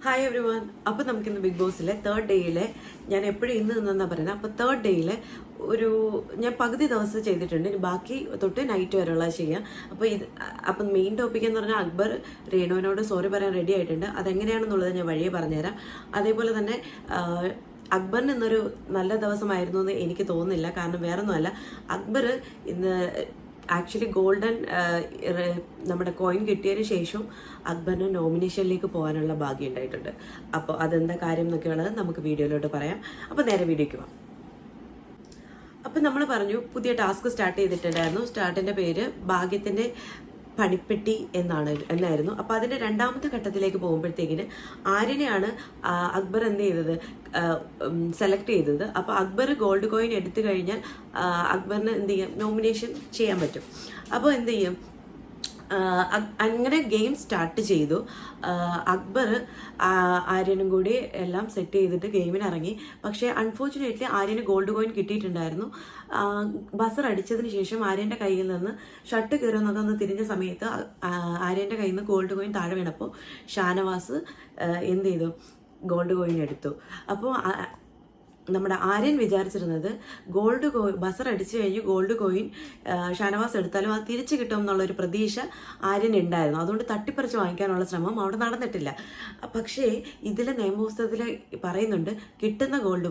Hi every one. അപ്പോൾ നമുക്കിന്ന് big ബോസിലെ third ഡേയിലെ ഞാൻ എപ്പോഴും ഇന്ന് നിന്നാ പറയുന്നത്. അപ്പോൾ തേർഡ് ഡേയിൽ ഞാൻ പകുതി ദിവസം ചെയ്തിട്ടുണ്ട്, ഇനി ബാക്കി തൊട്ട് നൈറ്റ് വരെയുള്ള ചെയ്യാം. അപ്പം മെയിൻ ടോപ്പിക് എന്ന് പറഞ്ഞാൽ അക്ബർ രേണുവിനോട് സോറി പറയാൻ റെഡി ആയിട്ടുണ്ട്. അതെങ്ങനെയാണെന്നുള്ളത് ഞാൻ വഴിയെ പറഞ്ഞുതരാം. അതേപോലെ തന്നെ അക്ബറിന് ഇന്നൊരു നല്ല ദിവസമായിരുന്നു എന്ന് എനിക്ക് തോന്നുന്നില്ല. കാരണം വേറൊന്നുമല്ല, അക്ബർ ഇന്ന് ആക്ച്വലി ഗോൾഡൻ നമ്മുടെ കോയിൻ കിട്ടിയതിന് ശേഷം അക്ബറിന് നോമിനേഷനിലേക്ക് പോകാനുള്ള ഭാഗ്യം ഉണ്ടായിട്ടുണ്ട്. അപ്പോൾ അതെന്താ കാര്യം എന്നൊക്കെയുള്ളത് നമുക്ക് വീഡിയോയിലോട്ട് പറയാം. അപ്പോൾ നേരെ വീഡിയോയ്ക്ക് പോകാം. അപ്പം നമ്മൾ പറഞ്ഞു പുതിയ ടാസ്ക് സ്റ്റാർട്ട് ചെയ്തിട്ടുണ്ടായിരുന്നു. സ്റ്റാർട്ടിൻ്റെ പേര് ഭാഗ്യത്തിൻ്റെ പണിപ്പെട്ടി എന്നായിരുന്നു. അപ്പോൾ അതിൻ്റെ രണ്ടാമത്തെ ഘട്ടത്തിലേക്ക് പോകുമ്പോഴത്തേക്കിന് ആര്യനെയാണ് അക്ബർ എന്ത് ചെയ്തത്, സെലക്ട് ചെയ്തത്. അപ്പോൾ അക്ബർ ഗോൾഡ് കോയിൻ എടുത്തു കഴിഞ്ഞാൽ അക്ബറിന് എന്ത് ചെയ്യാം, നോമിനേഷൻ ചെയ്യാൻ പറ്റും. അപ്പോൾ എന്ത് ചെയ്യും, അങ്ങനെ ഗെയിം സ്റ്റാർട്ട് ചെയ്തു. അക്ബർ ആര്യനും കൂടി എല്ലാം സെറ്റ് ചെയ്തിട്ട് ഗെയിമിന് ഇറങ്ങി. പക്ഷേ അൺഫോർച്ചുനേറ്റ്ലി ആര്യന് ഗോൾഡ് കോയിൻ കിട്ടിയിട്ടുണ്ടായിരുന്നു. ബസർ അടിച്ചതിന് ശേഷം ആര്യൻ്റെ കയ്യിൽ നിന്ന് ഷർട്ട് കീറുന്നൊക്കെ ഒന്ന് തിരിഞ്ഞ സമയത്ത് ആര്യൻ്റെ കയ്യിൽ നിന്ന് ഗോൾഡ് കോയിൻ താഴെ വീണപ്പോൾ ഷാനവാസ് എന്ത് ചെയ്തു, ഗോൾഡ് കോയിൻ എടുത്തു. അപ്പോൾ നമ്മുടെ ആര്യൻ വിചാരിച്ചിരുന്നത് ഗോൾഡ് കോയിൻ ബസർ അടിച്ചു കഴിഞ്ഞ് ഗോൾഡ് കോയിൻ ഷാനവാസ് എടുത്താലും അത് തിരിച്ചു കിട്ടും എന്നുള്ളൊരു പ്രതീക്ഷ ആര്യൻ ഉണ്ടായിരുന്നു. അതുകൊണ്ട് തട്ടിപ്പറിച്ച് വാങ്ങിക്കാനുള്ള ശ്രമം അവിടെ നടന്നിട്ടില്ല. പക്ഷേ ഇതിലെ നിയമപുസ്തകത്തിൽ പറയുന്നുണ്ട് കിട്ടുന്ന ഗോൾഡ്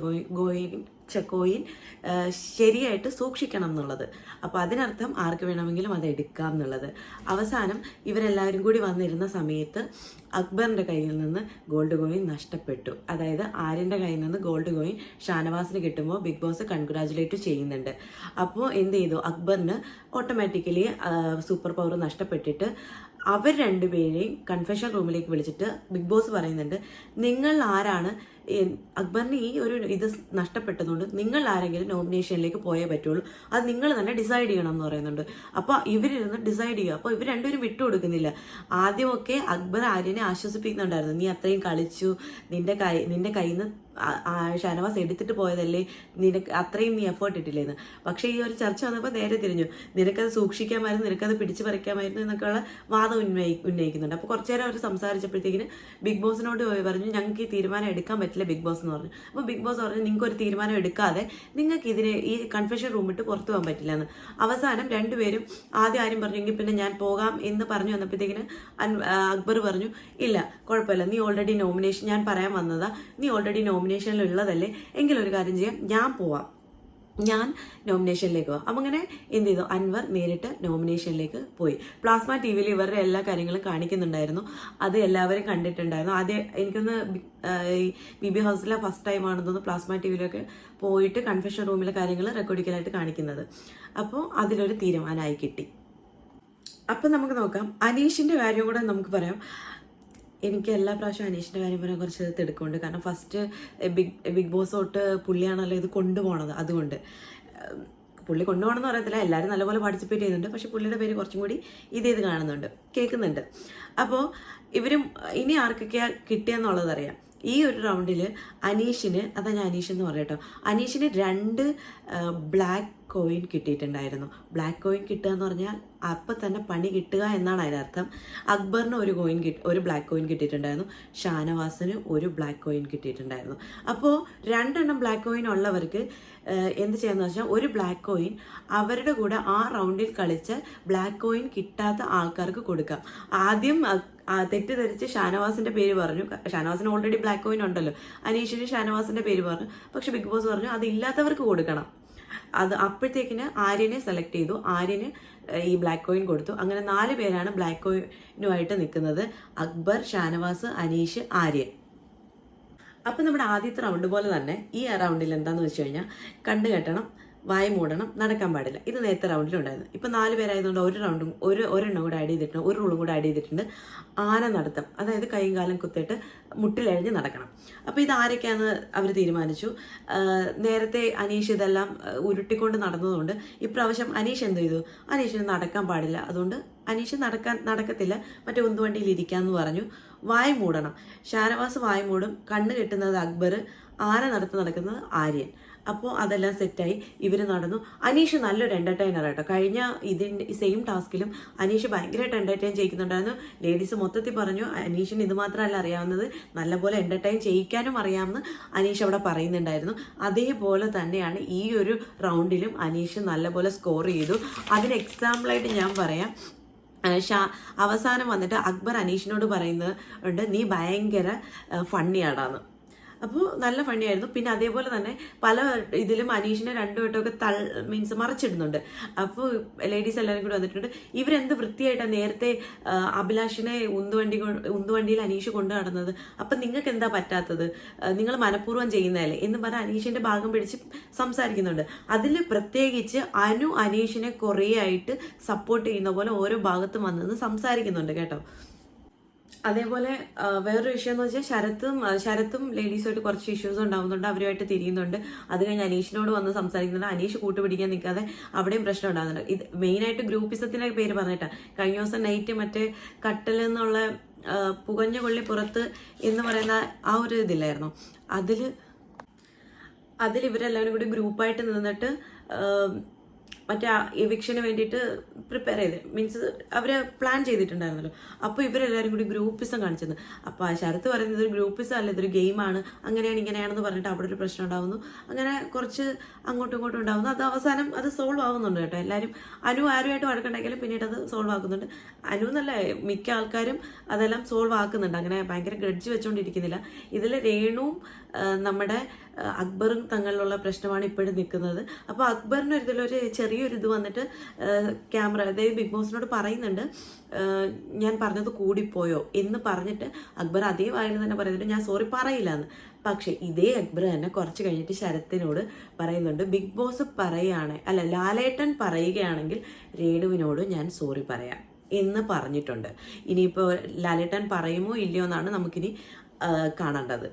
കോയിൻ ശരിയായിട്ട് സൂക്ഷിക്കണം എന്നുള്ളത്. അപ്പോൾ അതിനർത്ഥം ആർക്ക് വേണമെങ്കിലും അത് എടുക്കാം എന്നുള്ളത്. അവസാനം ഇവരെല്ലാവരും കൂടി വന്നിരുന്ന സമയത്ത് അക്ബറിൻ്റെ കയ്യിൽ നിന്ന് ഗോൾഡ് കോയിൻ നഷ്ടപ്പെട്ടു. അതായത് ആര്യൻ്റെ കയ്യിൽ നിന്ന് ഗോൾഡ് കോയിൻ ഷാനവാസിന് കിട്ടുമ്പോൾ ബിഗ് ബോസ് കൺഗ്രാജുലേറ്റ് ചെയ്യുന്നുണ്ട്. അപ്പോൾ എന്ത് ചെയ്തു, അക്ബറിന് ഓട്ടോമാറ്റിക്കലി സൂപ്പർ പവർ നഷ്ടപ്പെട്ടിട്ട് അവർ രണ്ടുപേരെയും കൺഫെഷൻ റൂമിലേക്ക് വിളിച്ചിട്ട് ബിഗ് ബോസ് പറയുന്നുണ്ട്, നിങ്ങൾ ആരാണ്, അക്ബറിന് ഈ ഒരു ഇത് നഷ്ടപ്പെട്ടതുകൊണ്ട് നിങ്ങൾ ആരെങ്കിലും നോമിനേഷനിലേക്ക് പോയേ പറ്റുള്ളൂ, അത് നിങ്ങൾ തന്നെ ഡിസൈഡ് ചെയ്യണം എന്ന് പറയുന്നുണ്ട്. അപ്പോൾ ഇവരിരുന്ന് ഡിസൈഡ് ചെയ്യുക. അപ്പോൾ ഇവർ രണ്ടുപേരും വിട്ടുകൊടുക്കുന്നില്ല. ആദ്യമൊക്കെ അക്ബർ ആര്യനെ ആശ്വസിപ്പിക്കുന്നുണ്ടായിരുന്നു, നീ അത്രയും കളിച്ചു, നിന്റെ കയ്യിൽ നിന്ന് ഷാനവാസ് എടുത്തിട്ട് പോയതല്ലേ, നിനക്ക് അത്രയും നീ എഫേർട്ട് ഇട്ടില്ലേന്ന്. പക്ഷേ ഈ ഒരു ചർച്ച വന്നപ്പോൾ നേരെ തിരിഞ്ഞു, നിനക്കത് സൂക്ഷിക്കാമായിരുന്നു, നിനക്കത് പിടിച്ചു പറിക്കാമായിരുന്നു എന്നൊക്കെയുള്ള വാദം ഉന്നയിക്കുന്നുണ്ട്. അപ്പോൾ കുറച്ചു നേരം അവർ സംസാരിച്ചപ്പോഴത്തേക്കിന് ബിഗ് ബോസിനോട് പറഞ്ഞു, ഞങ്ങൾക്ക് ഈ തീരുമാനം എടുക്കാൻ പറ്റില്ല ബിഗ് ബോസ് എന്ന് പറഞ്ഞു. അപ്പോൾ ബിഗ് ബോസ് പറഞ്ഞു, നിങ്ങൾക്ക് ഒരു തീരുമാനം എടുക്കാതെ നിങ്ങൾക്ക് ഈ കൺഫെഷൻ റൂം വിട്ട് പുറത്തു പോകാൻ പറ്റില്ല എന്ന്. അവസാനം രണ്ടുപേരും ആദ്യം പറഞ്ഞു, എങ്കിൽ പിന്നെ ഞാൻ പോകാം എന്ന് പറഞ്ഞു വന്നപ്പോഴത്തേക്കിന് അക്ബർ പറഞ്ഞു, ഇല്ല കുഴപ്പമില്ല, നീ ഓൾറെഡി നോമിനേഷൻ, ഞാൻ പറയാൻ വന്നതാ, നീ ഓൾറെഡി നോമിനേഷനിലുള്ളതല്ലേ, എങ്കിലൊരു കാര്യം ചെയ്യാം, ഞാൻ പോവാം, ഞാൻ നോമിനേഷനിലേക്ക് പോവാം. അപ്പം അങ്ങനെ എന്ത് ചെയ്തു, അൻവർ നേരിട്ട് നോമിനേഷനിലേക്ക് പോയി. പ്ലാസ്മ ടി വിയിൽ ഇവരുടെ എല്ലാ കാര്യങ്ങളും കാണിക്കുന്നുണ്ടായിരുന്നു. അത് എല്ലാവരും കണ്ടിട്ടുണ്ടായിരുന്നു. ആദ്യം എനിക്കൊന്ന് ബിബി ഹൗസിലെ ഫസ്റ്റ് ടൈം ആണെന്ന് തോന്നുന്നു പ്ലാസ്മ ടി വിയിലൊക്കെ പോയിട്ട് കൺഫെഷൻ റൂമിലെ കാര്യങ്ങൾ റെക്കോർഡിക്കലായിട്ട് കാണിക്കുന്നത്. അപ്പോൾ അതിലൊരു തീരുമാനമായി കിട്ടി. അപ്പം നമുക്ക് നോക്കാം, അനീഷിൻ്റെ കാര്യം കൂടെ നമുക്ക് പറയാം. എനിക്ക് എല്ലാ പ്രാവശ്യവും അനീഷിൻ്റെ കാര്യം പറയാൻ കുറച്ച് തിടുക്കമുണ്ട്. കാരണം ഫസ്റ്റ് ബിഗ് ബോസ് തൊട്ട് പുള്ളിയാണല്ലോ ഇത് കൊണ്ടുപോകണത്. അതുകൊണ്ട് പുള്ളി കൊണ്ടുപോകണമെന്ന് പറയത്തില്ല, എല്ലാവരും നല്ലപോലെ പാർട്ടിസിപ്പേറ്റ് ചെയ്യുന്നുണ്ട്. പക്ഷെ പുള്ളിയുടെ പേര് കുറച്ചും കൂടി ഇത് കാണുന്നുണ്ട്, കേൾക്കുന്നുണ്ട്. അപ്പോൾ ഇവരും ഇനി ആർക്കൊക്കെയാണ് കിട്ടിയെന്നുള്ളതറിയാം. ഈ ഒരു റൗണ്ടിൽ അനീഷിന്, അതാ ഞാൻ അനീഷ് എന്ന് പറയട്ടോ, അനീഷിന് 2 ബ്ലാക്ക് കോയിൻ കിട്ടിയിട്ടുണ്ടായിരുന്നു. ബ്ലാക്ക് കോയിൻ കിട്ടുക എന്ന് പറഞ്ഞാൽ അപ്പം തന്നെ പണി കിട്ടുക എന്നാണ് അതിനർത്ഥം. അക്ബറിന് ഒരു ബ്ലാക്ക് കോയിൻ കിട്ടിയിട്ടുണ്ടായിരുന്നു, ഷാനവാസിന് ഒരു ബ്ലാക്ക് കോയിൻ കിട്ടിയിട്ടുണ്ടായിരുന്നു. അപ്പോൾ 2 ബ്ലാക്ക് കോയിൻ ഉള്ളവർക്ക് എന്ത് ചെയ്യാന്ന് വെച്ചാൽ ഒരു ബ്ലാക്ക് കോയിൻ അവരുടെ കൂടെ ആ റൗണ്ടിൽ കളിച്ച് ബ്ലാക്ക് കോയിൻ കിട്ടാത്ത ആൾക്കാർക്ക് കൊടുക്കാം. ആദ്യം തെറ്റിദ്ധരിച്ച് ഷാനവാസിന്റെ പേര് പറഞ്ഞു. ഷാനവാസിന് ഓൾറെഡി ബ്ലാക്ക് കോയിൻ ഉണ്ടല്ലോ, അനീഷിന് ഷാനവാസിന്റെ പേര് പറഞ്ഞു. പക്ഷെ ബിഗ് ബോസ് പറഞ്ഞു അത് ഇല്ലാത്തവർക്ക് കൊടുക്കണം. അത് അപ്പോഴത്തേക്കിന് ആര്യനെ സെലക്ട് ചെയ്തു, ആര്യന് ഈ ബ്ലാക്ക് കോയിൻ കൊടുത്തു. അങ്ങനെ 4 പേരാണ് ബ്ലാക്ക് കോയിനുമായിട്ട് നിൽക്കുന്നത്, അക്ബർ, ഷാനവാസ്, അനീഷ്, ആര്യൻ. അപ്പം നമ്മുടെ ആദ്യത്തെ റൗണ്ട് പോലെ തന്നെ ഈ റൗണ്ടിൽ എന്താണെന്ന് വെച്ച് കഴിഞ്ഞാൽ കണ്ടു കെട്ടണം, വായ മൂടണം, നടക്കാൻ പാടില്ല. ഇത് നേരത്തെ റൗണ്ടിലുണ്ടായിരുന്നു. ഇപ്പം 4 പേരായതുകൊണ്ട് ഒരെണ്ണം കൂടെ ആഡ് ചെയ്തിട്ടുണ്ട്, ഒരു റൂളും കൂടെ ആഡ് ചെയ്തിട്ടുണ്ട്, ആന നടത്തം. അതായത് കൈയും കാലം കുത്തിയിട്ട് മുട്ടിലഴിഞ്ഞ് നടക്കണം. അപ്പോൾ ഇത് ആരൊക്കെയാണെന്ന് അവർ തീരുമാനിച്ചു. നേരത്തെ അനീഷ് ഇതെല്ലാം ഉരുട്ടിക്കൊണ്ട് നടന്നതുകൊണ്ട് ഇപ്രാവശ്യം അനീഷ് എന്ത് ചെയ്തു, അനീഷിന് നടക്കാൻ പാടില്ല, അതുകൊണ്ട് അനീഷ് നടക്കത്തില്ല, മറ്റേ ഉന്തുവണ്ടിയിൽ ഇരിക്കാമെന്ന് പറഞ്ഞു. വായ മൂടണം, ഷാനവാസ് വായ മൂടും, കണ്ണ് കെട്ടുന്നത് അക്ബർ, ആന നടത്തുന്നത് ആര്യൻ. അപ്പോൾ അതെല്ലാം സെറ്റായി ഇവർ നടന്നു. അനീഷ് നല്ലൊരു എന്റർടൈനർ കേട്ടോ. കഴിഞ്ഞ ഇതിൻ്റെ സെയിം ടാസ്കിലും അനീഷ് ഭയങ്കരമായിട്ട് എന്റർടൈൻ ചെയ്യിക്കുന്നുണ്ടായിരുന്നു. ലേഡീസ് മൊത്തത്തിൽ പറഞ്ഞു അനീഷിന് ഇത് മാത്രമല്ല അറിയാവുന്നത്, നല്ലപോലെ എന്റർടൈൻ ചെയ്യിക്കാനും അറിയാമെന്ന് അനീഷ് അവിടെ പറയുന്നുണ്ടായിരുന്നു. അതേപോലെ തന്നെയാണ് ഈ ഒരു റൗണ്ടിലും അനീഷ് നല്ലപോലെ സ്കോർ ചെയ്തു. അതിന് എക്സാമ്പിളായിട്ട് ഞാൻ പറയാം, അവസാനം വന്നിട്ട് അക്ബർ അനീഷിനോട് പറയുന്നത് ഉണ്ട്, നീ ഭയങ്കര ഫണ്ണിയാടാന്ന്. അപ്പോൾ നല്ല ഫണ്ണിയായിരുന്നു. പിന്നെ അതേപോലെ തന്നെ പല ഇതിലും അനീഷിനെ രണ്ടുവട്ടമൊക്കെ മീൻസ് മറിച്ചിടുന്നുണ്ട്. അപ്പോൾ ലേഡീസ് എല്ലാവരും കൂടി വന്നിട്ടുണ്ട്, ഇവരെന്ത് വൃത്തിയായിട്ടാണ് നേരത്തെ അഭിലാഷിനെ ഉന്തുവണ്ടിയിൽ അനീഷ് കൊണ്ടു നടന്നത്, അപ്പം നിങ്ങൾക്ക് എന്താ പറ്റാത്തത്, നിങ്ങൾ മനഃപൂർവ്വം ചെയ്യുന്നതല്ലേ എന്ന് പറഞ്ഞ് അനീഷിന്റെ ഭാഗം പിടിച്ച് സംസാരിക്കുന്നുണ്ട്. അതിൽ പ്രത്യേകിച്ച് അനീഷിനെ കുറേ ആയിട്ട് സപ്പോർട്ട് ചെയ്യുന്ന പോലെ ഓരോ ഭാഗത്തും വന്നെന്ന് സംസാരിക്കുന്നുണ്ട് കേട്ടോ. അതേപോലെ വേറൊരു വിഷയം എന്ന് വെച്ചാൽ ശരത്തും ലേഡീസുമായിട്ട് കുറച്ച് ഇഷ്യൂസ് ഉണ്ടാവുന്നുണ്ട്, അവരുമായിട്ട് തിരിയുന്നുണ്ട്. അത് കഴിഞ്ഞ് അനീഷിനോട് വന്ന് സംസാരിക്കുന്നുണ്ട്. അനീഷ് കൂട്ടുപിടിക്കാൻ നിൽക്കാതെ അവിടെയും പ്രശ്നം ഉണ്ടാകുന്നുണ്ട്. ഇത് മെയിനായിട്ട് ഗ്രൂപ്പിസത്തിന്റെ പേര് പറഞ്ഞിട്ടാണ്. കഴിഞ്ഞ ദിവസം നൈറ്റ് മറ്റേ കട്ടൽ എന്നുള്ള പുകഞ്ഞ കൊള്ളി പുറത്ത് എന്ന് പറയുന്ന ആ ഒരു ഇതില്ലായിരുന്നു, അതിൽ ഇവരെല്ലാവരും കൂടി ഗ്രൂപ്പായിട്ട് നിന്നിട്ട് മറ്റേ എവിക്ഷന് വേണ്ടിയിട്ട് പ്രിപ്പയർ ചെയ്ത് മീൻസ് അവർ പ്ലാൻ ചെയ്തിട്ടുണ്ടായിരുന്നല്ലോ. അപ്പോൾ ഇവരെല്ലാവരും കൂടി ഗ്രൂപ്പിസം കാണിച്ചത്. അപ്പോൾ ആ ശരത്ത് പറയുന്നത് ഒരു ഗ്രൂപ്പിസം അല്ല, ഇതൊരു ഗെയിമാണ്, അങ്ങനെയാണ് ഇങ്ങനെയാണെന്ന് പറഞ്ഞിട്ട് അവിടെ ഒരു പ്രശ്നം ഉണ്ടാവുന്നു. അങ്ങനെ കുറച്ച് അങ്ങോട്ടും ഇങ്ങോട്ടും ഉണ്ടാവുന്നു. അത് അവസാനം അത് സോൾവ് ആവുന്നുണ്ട് കേട്ടോ. എല്ലാവരും ആരുമായിട്ട് വഴക്കുണ്ടാക്കിയാലും പിന്നീട് അത് സോൾവ് ആക്കുന്നുണ്ട്. എന്നല്ല മിക്ക ആൾക്കാരും അതെല്ലാം സോൾവ് ആക്കുന്നുണ്ട്. അങ്ങനെ ഭയങ്കര ഗ്രഡ്ജ് വെച്ചുകൊണ്ടിരിക്കുന്നില്ല. ഇതിൽ രേണുവും നമ്മുടെ അക്ബറും തങ്ങളിലുള്ള പ്രശ്നമാണ് ഇപ്പോഴും നിൽക്കുന്നത്. അപ്പോൾ അക്ബറിന് ഇതിലൊരു ചെറിയൊരു ഇത് വന്നിട്ട് ക്യാമറ അതായത് ബിഗ് ബോസിനോട് പറയുന്നുണ്ട്, ഞാൻ പറഞ്ഞത് കൂടിപ്പോയോ എന്ന് പറഞ്ഞിട്ട് അക്ബർ അതേ വായിൽ തന്നെ പറയുന്നുണ്ട്, ഞാൻ സോറി പറയില്ല എന്ന്. പക്ഷെ ഇതേ അക്ബർ തന്നെ കുറച്ച് കഴിഞ്ഞിട്ട് ശരത്തിനോട് പറയുന്നുണ്ട്, ബിഗ് ബോസ് ലാലേട്ടൻ പറയുകയാണെങ്കിൽ രേണുവിനോട് ഞാൻ സോറി പറയാം എന്ന് പറഞ്ഞിട്ടുണ്ട്. ഇനിയിപ്പോൾ ലാലേട്ടൻ പറയുമോ ഇല്ലയോ എന്നാണ് നമുക്കിനി കാണേണ്ടത്.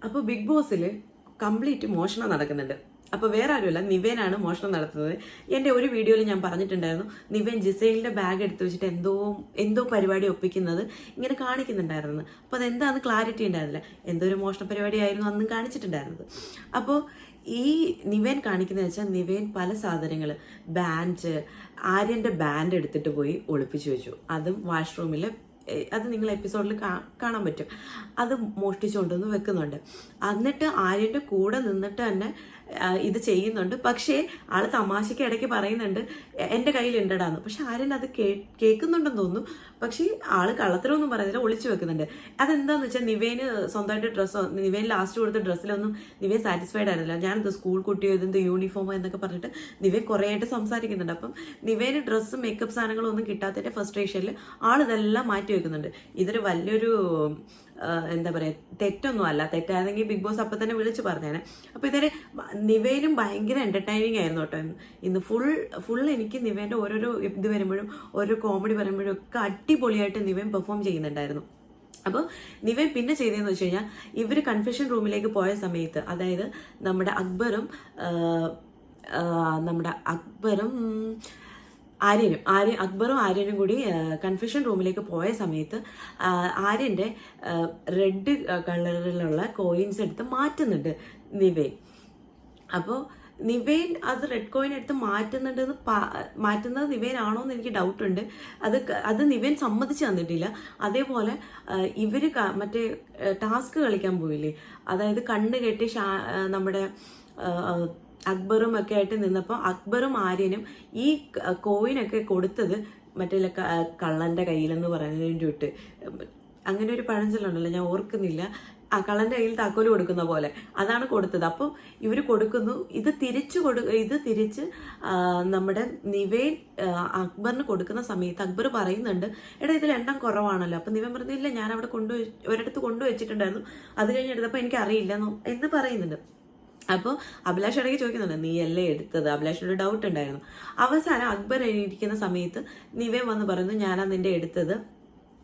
അപ്പോൾ ബിഗ് ബോസിൽ കംപ്ലീറ്റ് മോഷണം നടക്കുന്നുണ്ട്. അപ്പോൾ വേറെ ആരുമല്ല, നിവേനാണ് മോഷണം നടത്തുന്നത്. എൻ്റെ ഒരു വീഡിയോയിൽ ഞാൻ പറഞ്ഞിട്ടുണ്ടായിരുന്നു, നിവേൻ ജിസൈലിൻ്റെ ബാഗ് എടുത്തു വെച്ചിട്ട് എന്തോ പരിപാടി ഒപ്പിക്കുന്നത് ഇങ്ങനെ കാണിക്കുന്നുണ്ടായിരുന്നു. അപ്പോൾ അതെന്താണെന്ന് ക്ലാരിറ്റി ഉണ്ടായിരുന്നില്ല. എന്തോ ഒരു മോഷണ പരിപാടിയായിരുന്നു അന്നും കാണിച്ചിട്ടുണ്ടായിരുന്നത്. അപ്പോൾ ഈ നിവേൻ കാണിക്കുന്നത് വെച്ചാൽ നിവേൻ പല സാധനങ്ങൾ ആര്യൻ്റെ ബാൻഡ് എടുത്തിട്ട് പോയി ഒളിപ്പിച്ചു വെച്ചു. അതും വാഷ്റൂമിൽ, അത് നിങ്ങൾ എപ്പിസോഡിൽ കാണാൻ പറ്റും. അത് മോഷ്ടിച്ചുകൊണ്ടൊന്ന് വെക്കുന്നുണ്ട്. എന്നിട്ട് ആര്യൻ്റെ കൂടെ നിന്നിട്ട് തന്നെ ഇത് ചെയ്യുന്നുണ്ട്. പക്ഷേ ആള് തമാശയ്ക്ക് ഇടയ്ക്ക് പറയുന്നുണ്ട് എൻ്റെ കയ്യിലുണ്ടടാന്ന്. പക്ഷെ ആര്യൻ അത് കേൾക്കുന്നുണ്ടെന്ന് തോന്നുന്നു. പക്ഷേ ആള് കള്ളത്തരമൊന്നും പറയുന്നില്ല, ഒളിച്ചു വെക്കുന്നുണ്ട്. അതെന്താന്ന് വെച്ചാൽ നിവേന് സ്വന്തമായിട്ട് നിവേൻ ലാസ്റ്റ് കൊടുത്ത ഡ്രസ്സിലൊന്നും നിവേൻ സാറ്റിസ്ഫൈഡ് ആയിരുന്നില്ല. ഞാനിത് സ്കൂൾ കുട്ടിയോ ഇതെന്ത് യൂണിഫോമോ എന്നൊക്കെ പറഞ്ഞിട്ട് നിവേൻ കുറേ ആയിട്ട് സംസാരിക്കുന്നുണ്ട്. അപ്പം നിവേന് ഡ്രസ്സും മേക്കപ്പ് സാധനങ്ങളും ഒന്നും കിട്ടാത്തതിൻ്റെ ഫസ്ട്രേഷനിൽ ആളിതെല്ലാം മാറ്റി വെക്കുന്നുണ്ട്. ഇതൊരു വലിയൊരു എന്താ പറയുക, തെറ്റൊന്നും അല്ല. തെറ്റായിരുന്നെങ്കിൽ ബിഗ് ബോസ് അപ്പം തന്നെ വിളിച്ച് പറഞ്ഞേനെ. അപ്പോൾ ഇതൊരു നിവേനും ഭയങ്കര എൻ്റർടൈനിങ് ആയിരുന്നു കേട്ടോ. ഇന്ന് ഫുൾ എനിക്ക് നിവേൻ്റെ ഓരോരോ ഇത് വരുമ്പോഴും ഓരോ കോമഡി വരുമ്പോഴും ഒക്കെ അടിപൊളിയായിട്ട് നിവേൻ പെർഫോം ചെയ്യുന്നുണ്ടായിരുന്നു. അപ്പോൾ നിവേൻ പിന്നെ ചെയ്തതെന്ന് വെച്ച് കഴിഞ്ഞാൽ, ഇവർ കൺഫെഷൻ റൂമിലേക്ക് പോയ സമയത്ത്, അതായത് നമ്മുടെ അക്ബറും ആര്യനും കൂടി കൺഫെഷൻ റൂമിലേക്ക് പോയ സമയത്ത് ആര്യൻ്റെ റെഡ് കളറിലുള്ള കോയിൻസ് എടുത്ത് മാറ്റുന്നുണ്ട് നിവേൻ. അപ്പോൾ നിവേൻ അത് റെഡ് കോയിൻ എടുത്ത് മാറ്റുന്നത് നിവേൻ ആണോ എന്ന് എനിക്ക് ഡൗട്ടുണ്ട്. അത് നിവേൻ സമ്മതിച്ച് തന്നിട്ടില്ല. അതേപോലെ ഇവർ മറ്റേ ടാസ്ക് കളിക്കാൻ പോയില്ലേ, അതായത് കണ്ണ് കെട്ടി നമ്മുടെ അക്ബറും ഒക്കെ ആയിട്ട് നിന്നപ്പോൾ അക്ബറും ആര്യനും ഈ കോയിനൊക്കെ കൊടുത്തത് മറ്റേ കള്ളൻ്റെ കയ്യിലെന്ന് പറയുന്നതിന് വിട്ട് അങ്ങനെ ഒരു പഴഞ്ചൊല്ലുണ്ടല്ലോ, ഞാൻ ഓർക്കുന്നില്ല. കള്ളൻ്റെ കയ്യിൽ താക്കോല് കൊടുക്കുന്ന പോലെ അതാണ് കൊടുത്തത്. അപ്പോൾ ഇവർ കൊടുക്കുന്നു, ഇത് തിരിച്ച് നമ്മുടെ നിവേൻ അക്ബറിന് കൊടുക്കുന്ന സമയത്ത് അക്ബർ പറയുന്നുണ്ട്, എടാ ഇതിൽ എണ്ണം കുറവാണല്ലോ. അപ്പം നിവേൻ പറഞ്ഞില്ല, ഞാൻ അവിടെ ഒരിടത്ത് കൊണ്ടുവച്ചിട്ടുണ്ടായിരുന്നു, അത് കഴിഞ്ഞ് എടുത്തപ്പോൾ എനിക്ക് അറിയില്ല എന്ന് പറയുന്നുണ്ട്. അപ്പോൾ അഭിലാഷ് ഇടയ്ക്ക് ചോദിക്കുന്നുണ്ട്, നീ അല്ലേ എടുത്തത്? അഭിലാഷിനൊരു ഡൗട്ട് ഉണ്ടായിരുന്നു. അവസാനം അക്ബർ എഴുതിയിരിക്കുന്ന സമയത്ത് നിവേൻ വന്ന് പറയുന്നു, ഞാനാ നിന്റെ എടുത്തത്,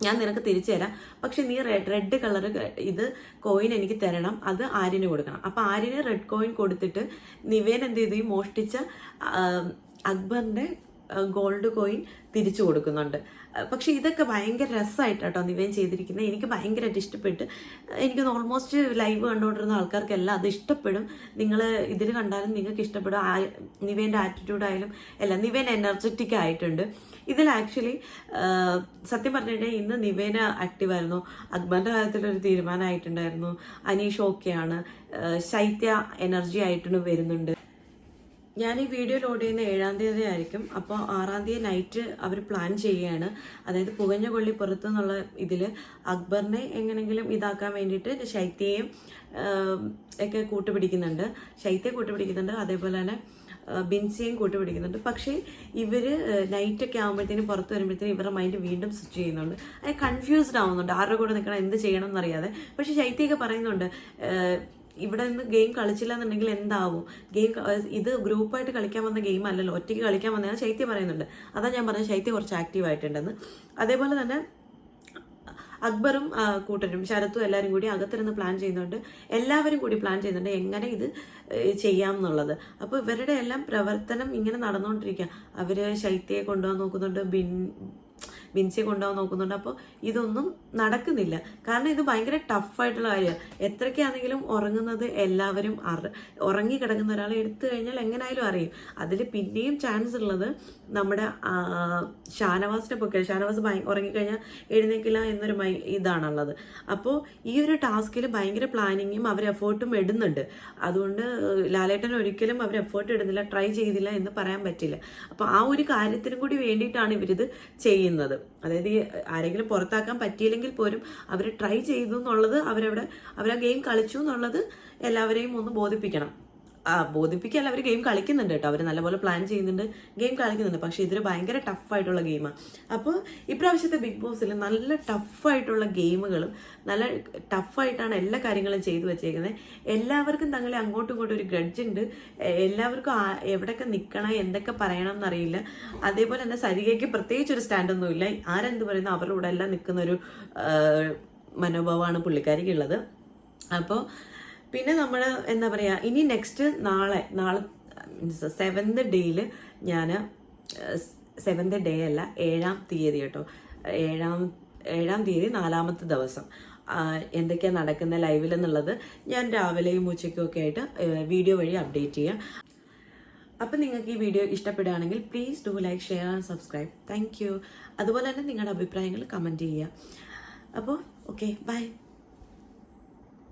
ഞാൻ നിനക്ക് തിരിച്ചു തരാം, പക്ഷെ നീ റെഡ് കളർ ഇത് കോയിൻ എനിക്ക് തരണം, അത് ആര്യന് കൊടുക്കണം. അപ്പം ആര്യന് റെഡ് കോയിൻ കൊടുത്തിട്ട് നിവേൻ എന്ത് ചെയ്തു, ഈ മോഷ്ടിച്ച അക്ബറിന്റെ ഗോൾഡ് കോയിൻ തിരിച്ചു കൊടുക്കുന്നുണ്ട്. പക്ഷെ ഇതൊക്കെ ഭയങ്കര രസമായിട്ടോ നിവേൻ ചെയ്തിരിക്കുന്നത്. എനിക്ക് ഭയങ്കരമായിട്ട് ഇഷ്ടപ്പെട്ട്. എനിക്കൊന്ന് ഓൾമോസ്റ്റ് ലൈവ് കണ്ടുകൊണ്ടിരുന്ന ആൾക്കാർക്കെല്ലാം അത് ഇഷ്ടപ്പെടും. നിങ്ങൾ ഇതിൽ കണ്ടാലും നിങ്ങൾക്ക് ഇഷ്ടപ്പെടും. നിവേൻ്റെ ആറ്റിറ്റ്യൂഡ് ആയാലും എല്ലാം. നിവേൻ എനർജറ്റിക് ആയിട്ടുണ്ട് ഇതിൽ. ആക്ച്വലി സത്യം പറഞ്ഞിട്ടുണ്ടെങ്കിൽ ഇന്ന് നിവേന ആക്റ്റീവായിരുന്നു. അക്ബറിൻ്റെ കാര്യത്തിലൊരു തീരുമാനമായിട്ടുണ്ടായിരുന്നു. അനീഷ് ഓക്കെയാണ്. ശൈത്യ എനർജി ആയിട്ട് വരുന്നുണ്ട്. ഞാൻ ഈ വീഡിയോ ലോഡ് ചെയ്യുന്ന 7-ാം തീയതി ആയിരിക്കും. അപ്പോൾ 6-ാം തീയതി നൈറ്റ് അവർ പ്ലാൻ ചെയ്യുകയാണ്. അതായത് പുകഞ്ഞ കൊള്ളി പുറത്തു നിന്നുള്ള ഇതിൽ അക്ബറിനെ എങ്ങനെങ്കിലും ഇതാക്കാൻ വേണ്ടിയിട്ട് ശൈത്യയും ഒക്കെ കൂട്ടുപിടിക്കുന്നുണ്ട്. ശൈത്യയെ കൂട്ടുപിടിക്കുന്നുണ്ട്. അതേപോലെ തന്നെ ബിൻസിയും കൂട്ടുപിടിക്കുന്നുണ്ട്. പക്ഷേ ഇവർ നൈറ്റൊക്കെ ആകുമ്പോഴത്തേനും പുറത്ത് വരുമ്പോഴത്തേനും ഇവരുടെ മൈൻഡ് വീണ്ടും സ്വിച്ച് ചെയ്യുന്നുണ്ട്. അത് കൺഫ്യൂസ്ഡ് ആവുന്നുണ്ട്. ആരുടെ കൂടെ നിൽക്കണം, എന്ത് ചെയ്യണം എന്നറിയാതെ. പക്ഷേ ശൈത്യയൊക്കെ പറയുന്നുണ്ട് ഇവിടെ നിന്ന് ഗെയിം കളിച്ചില്ല എന്നുണ്ടെങ്കിൽ എന്താവും, ഗെയിം ഇത് ഗ്രൂപ്പായിട്ട് കളിക്കാൻ വന്ന ഗെയിം അല്ലല്ലോ, ഒറ്റയ്ക്ക് കളിക്കാൻ വന്നതാണ് ശൈത്യ പറയുന്നുണ്ട്. അതാ ഞാൻ പറഞ്ഞത് ശൈത്യ കുറച്ച് ആക്റ്റീവ് ആയിട്ടുണ്ടെന്ന്. അതേപോലെ തന്നെ അക്ബറും കൂട്ടരും ശരത്തും എല്ലാവരും കൂടി അകത്തിരുന്ന് പ്ലാൻ ചെയ്യുന്നുണ്ട്. എല്ലാവരും കൂടി പ്ലാൻ ചെയ്യുന്നുണ്ട് എങ്ങനെ ഇത് ചെയ്യാം എന്നുള്ളത്. അപ്പോൾ ഇവരുടെ എല്ലാം പ്രവർത്തനം ഇങ്ങനെ നടന്നുകൊണ്ടിരിക്കുക. അവർ ശൈത്യയെ കൊണ്ടുപോകാൻ നോക്കുന്നുണ്ട്, ബിൻസിയെ കൊണ്ടുപോകാൻ നോക്കുന്നുണ്ട്. അപ്പോൾ ഇതൊന്നും നടക്കുന്നില്ല. കാരണം ഇത് ഭയങ്കര ടഫായിട്ടുള്ള കാര്യമാണ്. എത്രയ്ക്കാണെങ്കിലും ഉറങ്ങുന്നത് എല്ലാവരും ഉറങ്ങി കിടക്കുന്ന ഒരാളെ എടുത്തു കഴിഞ്ഞാൽ എങ്ങനെയായാലും അറിയും. അതിൽ പിന്നെയും ചാൻസ് ഉള്ളത് നമ്മുടെ ഷാനവാസിനെ പൊക്കെ. ഷാനവാസ് ഉറങ്ങിക്കഴിഞ്ഞാൽ എഴുന്നേക്കില്ല എന്നൊരു ഇതാണുള്ളത്. അപ്പോൾ ഈ ഒരു ടാസ്കിൽ ഭയങ്കര പ്ലാനിങ്ങും അവർ എഫേർട്ടും ഇടുന്നുണ്ട്. അതുകൊണ്ട് ലാലേട്ടൻ ഒരിക്കലും അവർ എഫേർട്ട് ഇടുന്നില്ല, ട്രൈ ചെയ്തില്ല എന്ന് പറയാൻ പറ്റില്ല. അപ്പോൾ ആ ഒരു കാര്യത്തിനും കൂടി വേണ്ടിയിട്ടാണ് ഇവരിത് ചെയ്യുന്നത്. അതായത് ആരെങ്കിലും പുറത്താക്കാൻ പറ്റിയില്ലെങ്കിൽ പോലും അവർ ട്രൈ ചെയ്തു എന്നുള്ളത്, അവരാ ഗെയിം കളിച്ചു എന്നുള്ളത് എല്ലാവരെയും ഒന്ന് ബോധിപ്പിക്കണം. ബോധിപ്പിക്കല്ല, അവർ ഗെയിം കളിക്കുന്നുണ്ട് കേട്ടോ. അവർ നല്ലപോലെ പ്ലാൻ ചെയ്യുന്നുണ്ട്, ഗെയിം കളിക്കുന്നുണ്ട്. പക്ഷെ ഇതൊരു ഭയങ്കര ടഫായിട്ടുള്ള ഗെയിമാണ്. അപ്പോൾ ഇപ്രാവശ്യത്തെ ബിഗ് ബോസിൽ നല്ല ടഫായിട്ടുള്ള ഗെയിമുകളും നല്ല ടഫായിട്ടാണ് എല്ലാ കാര്യങ്ങളും ചെയ്തു വെച്ചേക്കുന്നത്. എല്ലാവർക്കും തങ്ങളെ അങ്ങോട്ടും ഇങ്ങോട്ടും ഒരു ഗ്രഡ്ജ് ഉണ്ട്. എല്ലാവർക്കും എവിടെയൊക്കെ നിൽക്കണം, എന്തൊക്കെ പറയണം എന്നറിയില്ല. അതേപോലെ തന്നെ സരികയ്ക്ക് പ്രത്യേകിച്ച് ഒരു സ്റ്റാൻഡൊന്നുമില്ല. ആരെന്ത് പറയുന്നു അവരുടെ കൂടെ എല്ലാം നിൽക്കുന്നൊരു മനോഭാവമാണ് പുള്ളിക്കാരിക്കുള്ളത്. അപ്പോൾ പിന്നെ നമ്മൾ എന്താ പറയുക, ഇനി നെക്സ്റ്റ് നാളെ 7th ഡേയിൽ ഞാൻ 7th ഡേ അല്ല 7ാം തീയതി കേട്ടോ, 7ാം തീയതി 4ാമത്തെ ദിവസം എന്തൊക്കെയാണ് നടക്കുന്ന ലൈവിൽ എന്നുള്ളത് ഞാൻ രാവിലെയും ഉച്ചയ്ക്കും ഒക്കെ ആയിട്ട് വീഡിയോ വഴി അപ്ഡേറ്റ് ചെയ്യാം. അപ്പം നിങ്ങൾക്ക് ഈ വീഡിയോ ഇഷ്ടപ്പെടുകയാണെങ്കിൽ please do like, share and subscribe. Thank you. അതുപോലെ തന്നെ നിങ്ങളുടെ അഭിപ്രായങ്ങൾ കമൻറ്റ് ചെയ്യുക. അപ്പോൾ ഓക്കെ, ബൈ.